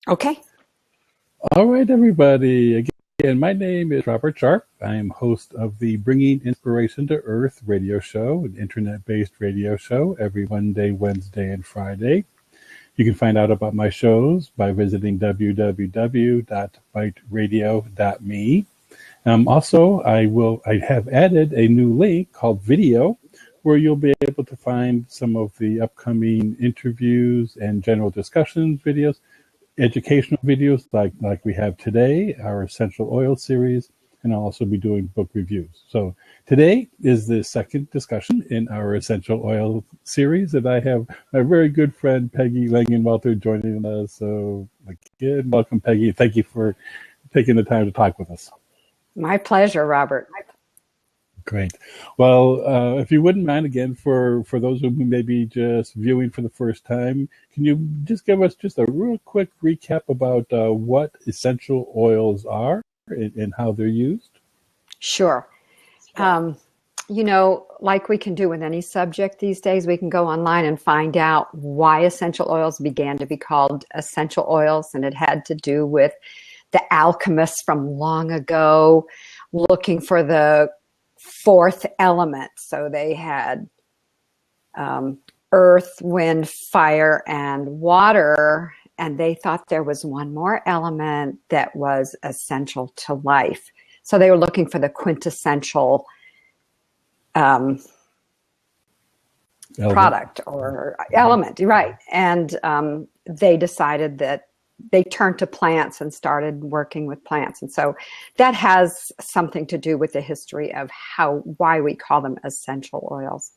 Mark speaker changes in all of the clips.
Speaker 1: Okay.
Speaker 2: All right, everybody. Again, my name is Robert Sharp. I am host of the Bringing Inspiration to Earth radio show, an internet-based radio show every Monday, Wednesday, and Friday. You can find out about my shows by visiting www.biteradio.me. Also, I have added a new link called Video, where you'll be able to find some of the upcoming interviews and general discussions videos, educational videos like we have today, our essential oil series, and I'll also be doing book reviews. So today is the second discussion in our essential oil series, and I have my very good friend Peggy Langenwelter joining us. So again, welcome, Peggy. Thank you for taking the time to talk with us.
Speaker 1: My pleasure, Robert.
Speaker 2: Great. Well, if you wouldn't mind, again, for those who may be just viewing for the first time, can you just give us just a real quick recap about what essential oils are and how they're used?
Speaker 1: Sure. Like we can do with any subject these days, we can go online and find out why essential oils began to be called essential oils. And it had to do with the alchemists from long ago looking for the fourth element. So they had earth, wind, fire, and water, and they thought there was one more element that was essential to life. So they were looking for the quintessential product or element, right? And they decided that they turned to plants and started working with plants. And so that has something to do with the history of why we call them essential oils.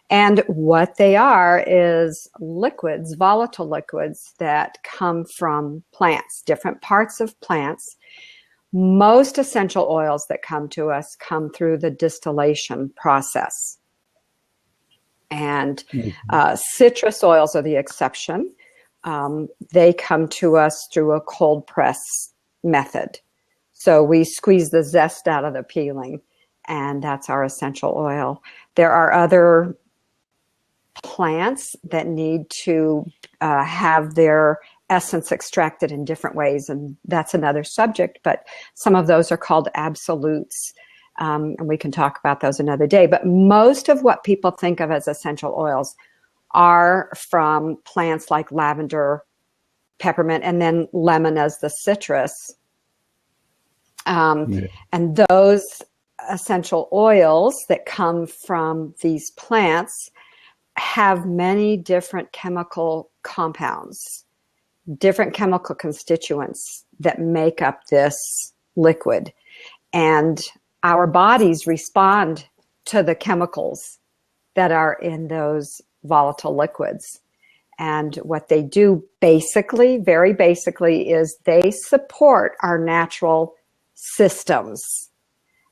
Speaker 1: And what they are is liquids, volatile liquids that come from plants, different parts of plants. Most essential oils that come to us come through the distillation process. And citrus oils are the exception. They come to us through a cold press method. So we squeeze the zest out of the peeling, and that's our essential oil. There are other plants that need to have their essence extracted in different ways, and that's another subject, but some of those are called absolutes, and we can talk about those another day. But most of what people think of as essential oils are from plants like lavender, peppermint, and then lemon as the citrus. And those essential oils that come from these plants have many different chemical compounds, different chemical constituents that make up this liquid. And our bodies respond to the chemicals that are in those volatile liquids. And what they do basically, very basically, is they support our natural systems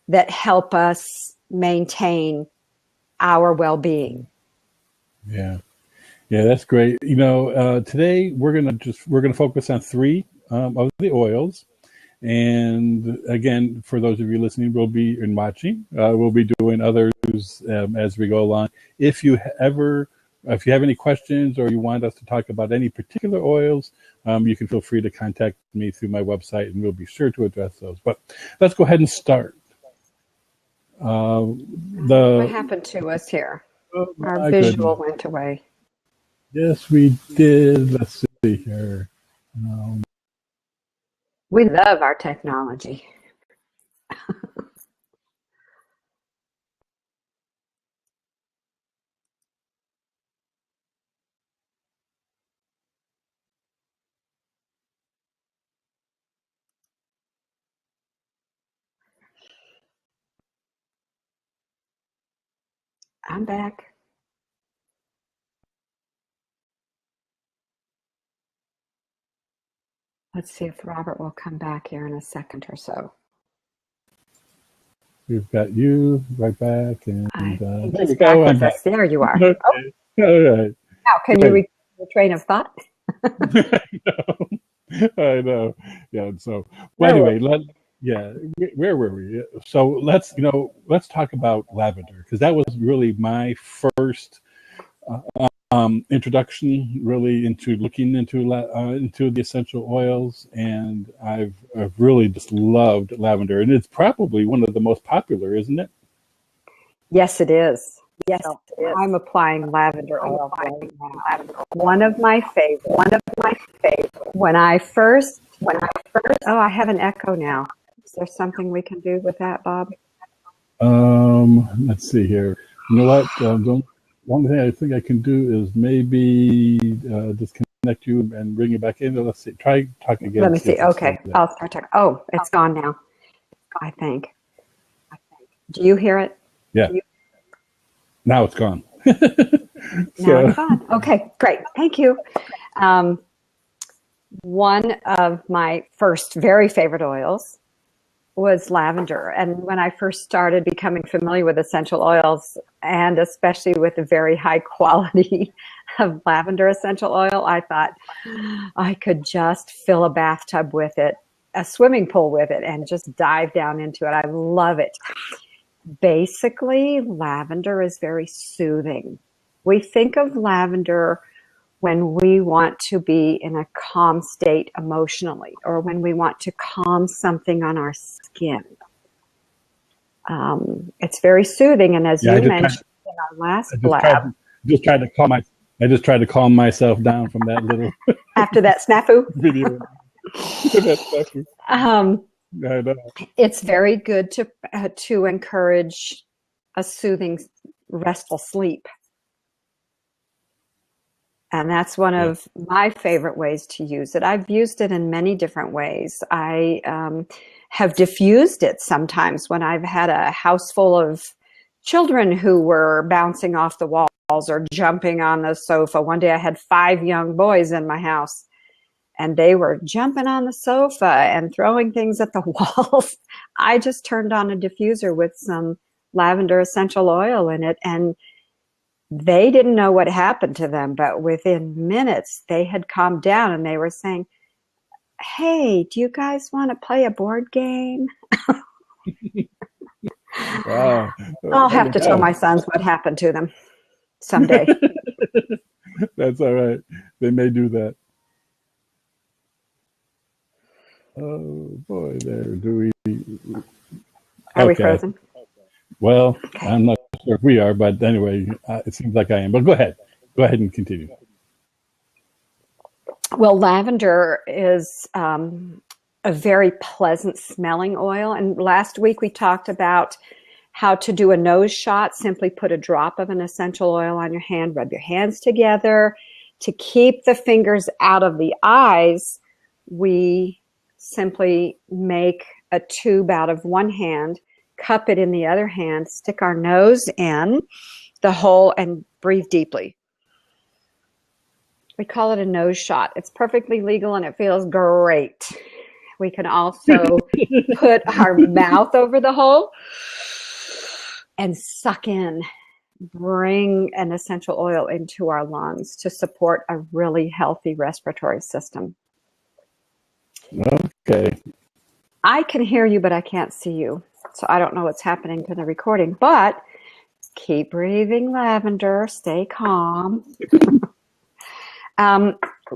Speaker 1: that help us maintain our well-being.
Speaker 2: Yeah, that's great. Today we're gonna focus on three of the oils, and again, for those of you listening, we'll be doing others as we go along. If you have any questions or you want us to talk about any particular oils, you can feel free to contact me through my website, and we'll be sure to address those. But let's go ahead and start.
Speaker 1: What happened to us here? Our visual went away.
Speaker 2: Yes, we did. Let's see here.
Speaker 1: We love our technology. I'm back. Let's see if Robert will come back here in a second or so.
Speaker 2: We've got you right back, and
Speaker 1: there you go. I'm back. There you are.
Speaker 2: Okay. Oh. All right.
Speaker 1: Now, can you repeat the train of thought?
Speaker 2: I know. Yeah. So, well, anyway, where were we? So let's talk about lavender, because that was really my first introduction really into looking into the essential oils, and I've really just loved lavender, and it's probably one of the most popular, isn't it?
Speaker 1: Yes, it is. Yes, so I'm applying lavender oil right now. One of my favorites. Oh, I have an echo now. Is there something we can do with that, Bob?
Speaker 2: Let's see here. You know what? The one thing I think I can do is maybe disconnect you and bring you back in. Let's see. Try talking again.
Speaker 1: Let me see. Okay, I'll start talking. Oh, it's gone now, I think. Do you hear it?
Speaker 2: Yeah. Now it's gone.
Speaker 1: Now it's gone. Okay, great. Thank you. One of my first very favorite oils was lavender. And when I first started becoming familiar with essential oils, and especially with the very high quality of lavender essential oil, I thought I could just fill a bathtub with it, a swimming pool with it, and just dive down into it. I love it. Basically, lavender is very soothing. We think of lavender when we want to be in a calm state emotionally, or when we want to calm something on our skin. It's very soothing, and as you mentioned in our last blab,
Speaker 2: I just tried to calm myself down from that little
Speaker 1: after that snafu
Speaker 2: video.
Speaker 1: It's very good to encourage a soothing, restful sleep. And that's one of my favorite ways to use it. I've used it in many different ways. I have diffused it sometimes when I've had a house full of children who were bouncing off the walls or jumping on the sofa. One day I had 5 young boys in my house, and they were jumping on the sofa and throwing things at the walls. I just turned on a diffuser with some lavender essential oil in it, and they didn't know what happened to them, but within minutes they had calmed down, and they were saying, "Hey, do you guys want to play a board game?"
Speaker 2: Wow.
Speaker 1: I'll have to tell my sons what happened to them someday.
Speaker 2: That's all right. They may do that. Oh boy,
Speaker 1: Are we frozen?
Speaker 2: Well, okay. I'm not sure if we are, but anyway, it seems like I am. But go ahead and continue.
Speaker 1: Well, lavender is a very pleasant smelling oil. And last week we talked about how to do a nose shot. Simply put a drop of an essential oil on your hand, rub your hands together. To keep the fingers out of the eyes, we simply make a tube out of one hand, cup it in the other hand, stick our nose in the hole, and breathe deeply. We call it a nose shot. It's perfectly legal and it feels great. We can also put our mouth over the hole and suck in, bring an essential oil into our lungs to support a really healthy respiratory system.
Speaker 2: Okay.
Speaker 1: I can hear you, but I can't see you. So I don't know what's happening to the recording, but keep breathing lavender, stay calm.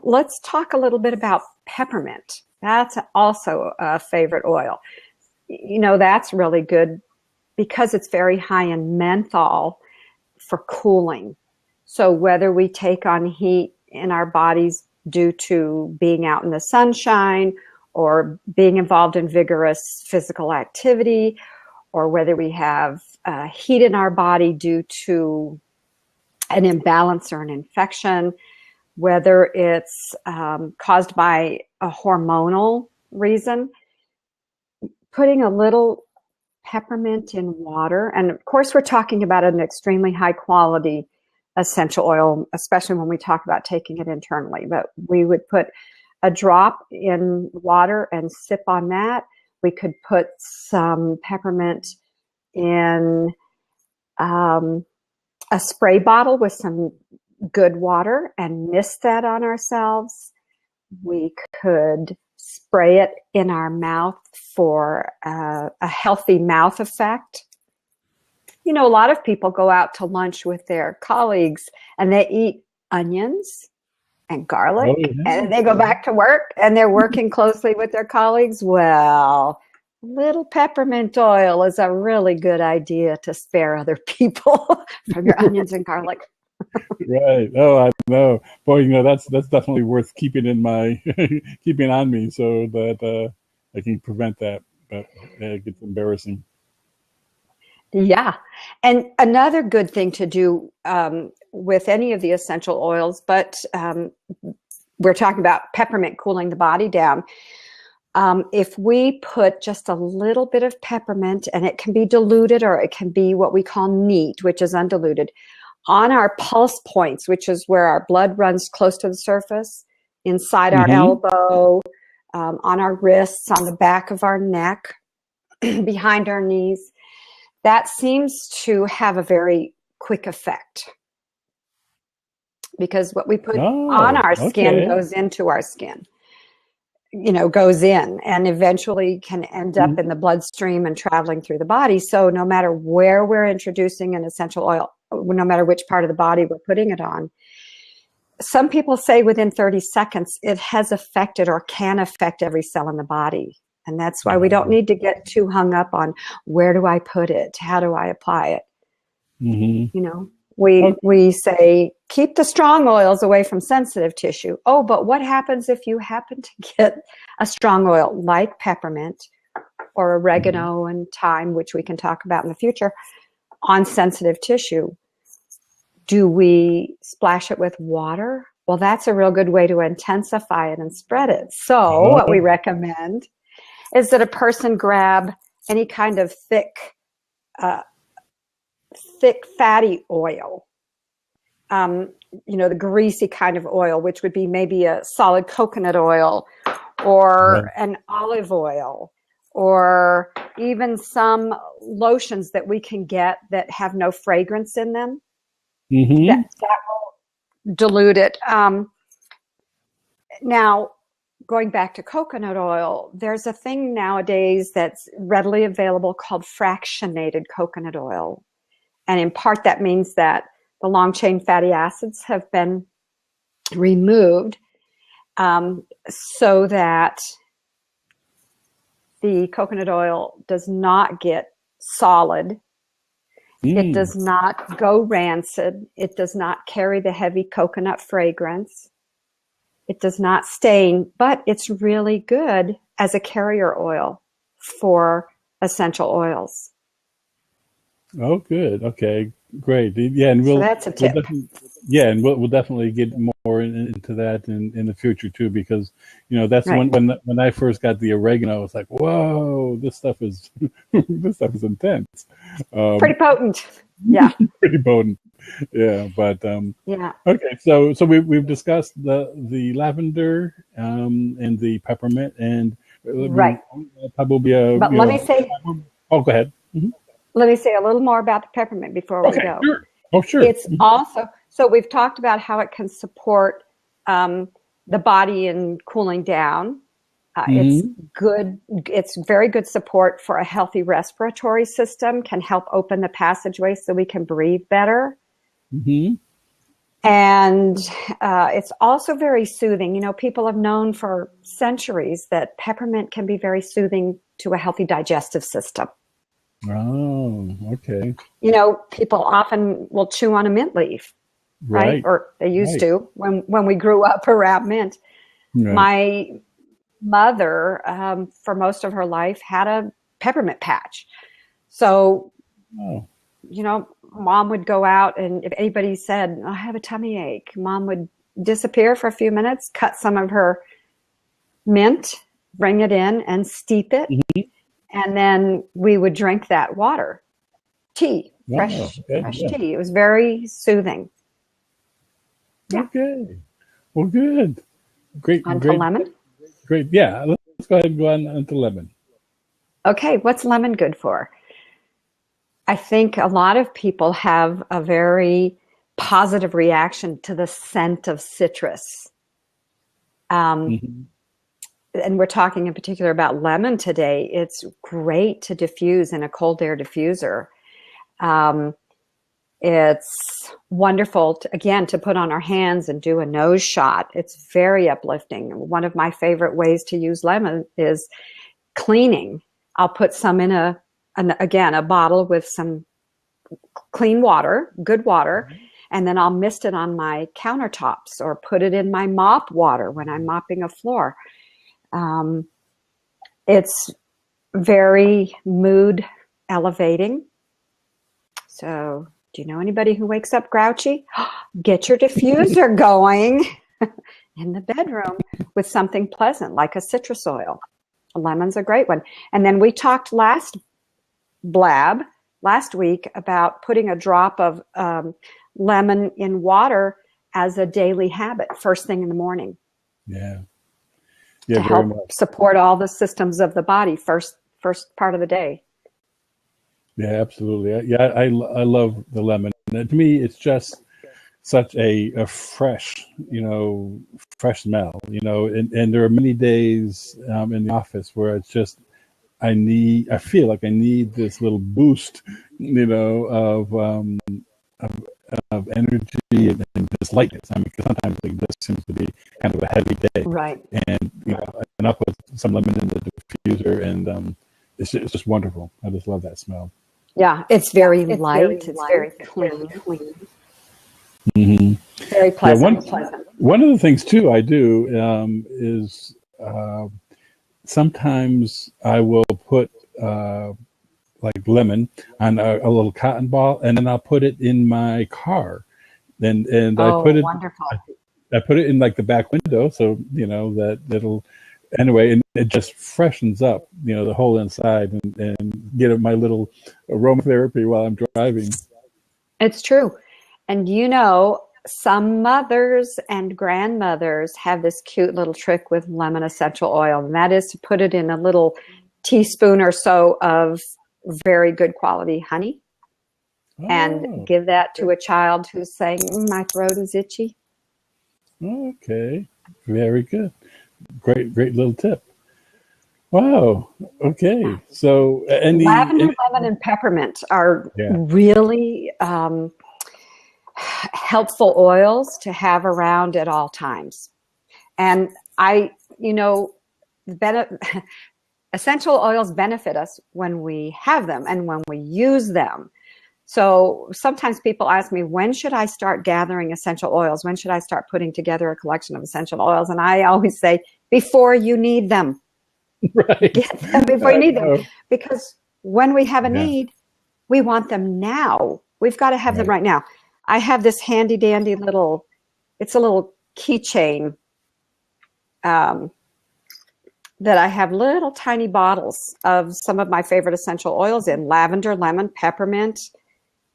Speaker 1: Let's talk a little bit about peppermint. That's also a favorite oil. You know, that's really good because it's very high in menthol for cooling. So whether we take on heat in our bodies due to being out in the sunshine or being involved in vigorous physical activity, or whether we have heat in our body due to an imbalance or an infection, whether it's caused by a hormonal reason, putting a little peppermint in water, and of course we're talking about an extremely high quality essential oil, especially when we talk about taking it internally, but we would put a drop in water and sip on that. We could put some peppermint in a spray bottle with some good water and mist that on ourselves. We could spray it in our mouth for a healthy mouth effect. You know, a lot of people go out to lunch with their colleagues and they eat onions and garlic,
Speaker 2: Oh, yeah.
Speaker 1: and they go back to work and they're working closely with their colleagues. Well, little peppermint oil is a really good idea to spare other people from your onions and garlic.
Speaker 2: Right. Oh, I know. Boy, that's definitely worth keeping in my keeping on me so that I can prevent that. But it gets embarrassing.
Speaker 1: Yeah. And another good thing to do with any of the essential oils, but we're talking about peppermint cooling the body down. If we put just a little bit of peppermint, and it can be diluted or it can be what we call neat, which is undiluted, on our pulse points, which is where our blood runs close to the surface, inside our
Speaker 2: Mm-hmm.
Speaker 1: elbow, on our wrists, on the back of our neck, behind our knees, that seems to have a very quick effect. Because what we put on
Speaker 2: Oh,
Speaker 1: our skin
Speaker 2: okay.
Speaker 1: goes into our skin, goes in and eventually can end up in the bloodstream and traveling through the body. So no matter where we're introducing an essential oil, no matter which part of the body we're putting it on, some people say within 30 seconds it has affected or can affect every cell in the body. And that's why we don't need to get too hung up on where do I put it? How do I apply it?
Speaker 2: Mm-hmm.
Speaker 1: We say keep the strong oils away from sensitive tissue. Oh, but what happens if you happen to get a strong oil like peppermint or oregano and thyme, which we can talk about in the future, on sensitive tissue? Do we splash it with water? Well, that's a real good way to intensify it and spread it. So what we recommend is that a person grab any kind of thick fatty oil, the greasy kind of oil, which would be maybe a solid coconut oil or an olive oil, or even some lotions that we can get that have no fragrance in them.
Speaker 2: Mm-hmm.
Speaker 1: That will dilute it. Now, going back to coconut oil, there's a thing nowadays that's readily available called fractionated coconut oil. And in part, that means that the long chain fatty acids have been removed so that the coconut oil does not get solid. It does not go rancid. It does not carry the heavy coconut fragrance. It does not stain, but it's really good as a carrier oil for essential oils.
Speaker 2: Oh, good. Okay, great. Yeah, and
Speaker 1: So that's a tip.
Speaker 2: we'll definitely get more into that in the future too, because that's
Speaker 1: Right.
Speaker 2: when I first got the oregano, I was like, whoa, this stuff is this stuff is intense.
Speaker 1: Pretty potent. Yeah.
Speaker 2: Pretty potent. Yeah, but
Speaker 1: Yeah.
Speaker 2: okay. So we've discussed the lavender and the peppermint, and
Speaker 1: Right.
Speaker 2: probably
Speaker 1: But let me say
Speaker 2: oh, go ahead. Mm-hmm.
Speaker 1: let me say a little more about the peppermint before we
Speaker 2: Okay,
Speaker 1: go.
Speaker 2: sure. Oh, sure.
Speaker 1: It's also, so we've talked about how it can support the body in cooling down. It's good. It's very good support for a healthy respiratory system, can help open the passageway so we can breathe better.
Speaker 2: Mm-hmm.
Speaker 1: And it's also very soothing. People have known for centuries that peppermint can be very soothing to a healthy digestive system.
Speaker 2: Oh, okay.
Speaker 1: People often will chew on a mint leaf, right?
Speaker 2: Right.
Speaker 1: Or they used
Speaker 2: Right.
Speaker 1: to when we grew up around mint.
Speaker 2: Right.
Speaker 1: My mother, for most of her life, had a peppermint patch. So,
Speaker 2: Oh.
Speaker 1: Mom would go out, and if anybody said, I have a tummy ache, Mom would disappear for a few minutes, cut some of her mint, bring it in and steep it.
Speaker 2: Mm-hmm.
Speaker 1: And then we would drink that water, tea, fresh
Speaker 2: Okay. Yeah.
Speaker 1: tea. It was very soothing. Yeah.
Speaker 2: Okay. Well, good. Great.
Speaker 1: On to
Speaker 2: Great.
Speaker 1: lemon.
Speaker 2: Great. Yeah. Let's go ahead and go on to lemon.
Speaker 1: Okay. What's lemon good for? I think a lot of people have a very positive reaction to the scent of citrus.
Speaker 2: Mm-hmm.
Speaker 1: And we're talking in particular about lemon today. It's great to diffuse in a cold air diffuser. It's wonderful, again, to put on our hands and do a nose shot. It's very uplifting. One of my favorite ways to use lemon is cleaning. I'll put some in a bottle with some clean water, good water, and then I'll mist it on my countertops or put it in my mop water when I'm mopping a floor. It's very mood elevating. So, do you know anybody who wakes up grouchy? Get your diffuser going in the bedroom with something pleasant like a citrus oil. A lemon's a great one. And then we talked last week about putting a drop of lemon in water as a daily habit first thing in the morning.
Speaker 2: Yeah,
Speaker 1: to help support all the systems of the body first part of the day.
Speaker 2: Yeah, absolutely. Yeah, I love the lemon. And to me, it's just such a fresh, fresh smell, and there are many days in the office where it's just, I feel like I need this little boost, of energy and just lightness. I mean, because sometimes this seems to be kind of a heavy day.
Speaker 1: Right.
Speaker 2: And, and I'll put some lemon in the diffuser, and it's just wonderful. I just love that smell.
Speaker 1: Yeah, it's very light. It's very clean.
Speaker 2: Mm-hmm.
Speaker 1: Very pleasant.
Speaker 2: One of the things too I do is sometimes I will put like lemon on a little cotton ball, and then I'll put it in my car. And I put it.
Speaker 1: Wonderful.
Speaker 2: I put it in like the back window, so that it'll. Anyway, and it just freshens up, the whole inside, and get my little aromatherapy while I'm driving.
Speaker 1: It's true. And some mothers and grandmothers have this cute little trick with lemon essential oil, and that is to put it in a little teaspoon or so of very good quality honey and give that to a child who's saying, my throat is itchy.
Speaker 2: Okay, very good. Great little tip. Wow. Okay. So,
Speaker 1: lavender, lemon, and peppermint are really helpful oils to have around at all times. And essential oils benefit us when we have them and when we use them. So sometimes people ask me, when should I start gathering essential oils? When should I start putting together a collection of essential oils? And I always say, before you need them.
Speaker 2: Right.
Speaker 1: Get them before you need them. Because when we have a need, we want them now. We've got to have them right now. I have this handy dandy it's a little keychain that I have little tiny bottles of some of my favorite essential oils in: lavender, lemon, peppermint.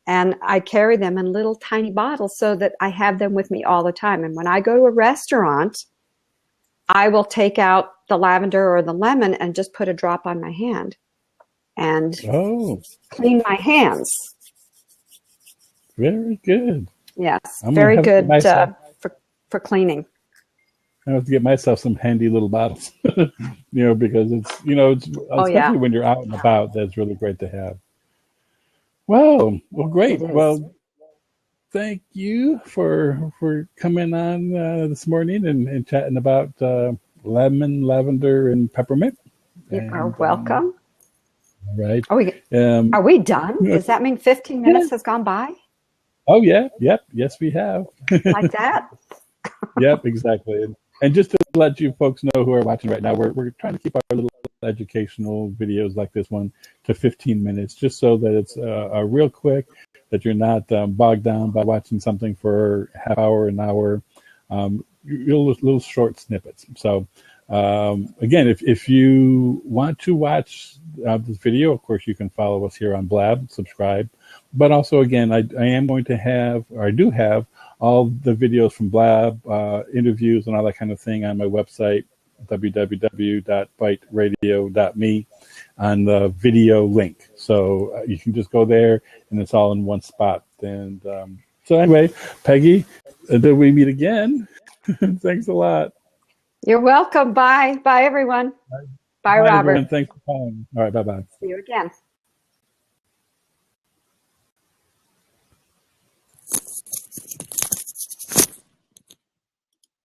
Speaker 1: And I carry them in little tiny bottles so that I have them with me all the time. And when I go to a restaurant, I will take out the lavender or the lemon and just put a drop on my hand and clean my hands.
Speaker 2: Very good.
Speaker 1: Yes, very good for cleaning.
Speaker 2: I have to get myself some handy little bottles, because it's, especially when you're out and about, that's really great to have. Wow. Well, great. Well, thank you for coming on this morning and chatting about lemon, lavender, and peppermint.
Speaker 1: You are welcome.
Speaker 2: All right.
Speaker 1: Are we done? Does that mean 15 minutes has gone by?
Speaker 2: Oh, yeah. Yep. Yes, we have.
Speaker 1: Like that?
Speaker 2: Yep, exactly. And just to let you folks know who are watching right now, we're trying to keep our little educational videos like this one to 15 minutes, just so that it's real quick, that you're not bogged down by watching something for half hour, an hour, little short snippets. So again, if you want to watch this video, of course, you can follow us here on Blab, subscribe. But also, again, I am going to have, or I do have, all the videos from Blab, interviews and all that kind of thing on my website, www.biteradio.me, on the video link. So you can just go there, and it's all in one spot. And so anyway, Peggy, until we meet again, thanks a lot.
Speaker 1: You're welcome. Bye. Bye, everyone. Bye, Robert.
Speaker 2: Everyone. Thanks for calling. All right, bye-bye.
Speaker 1: See you again.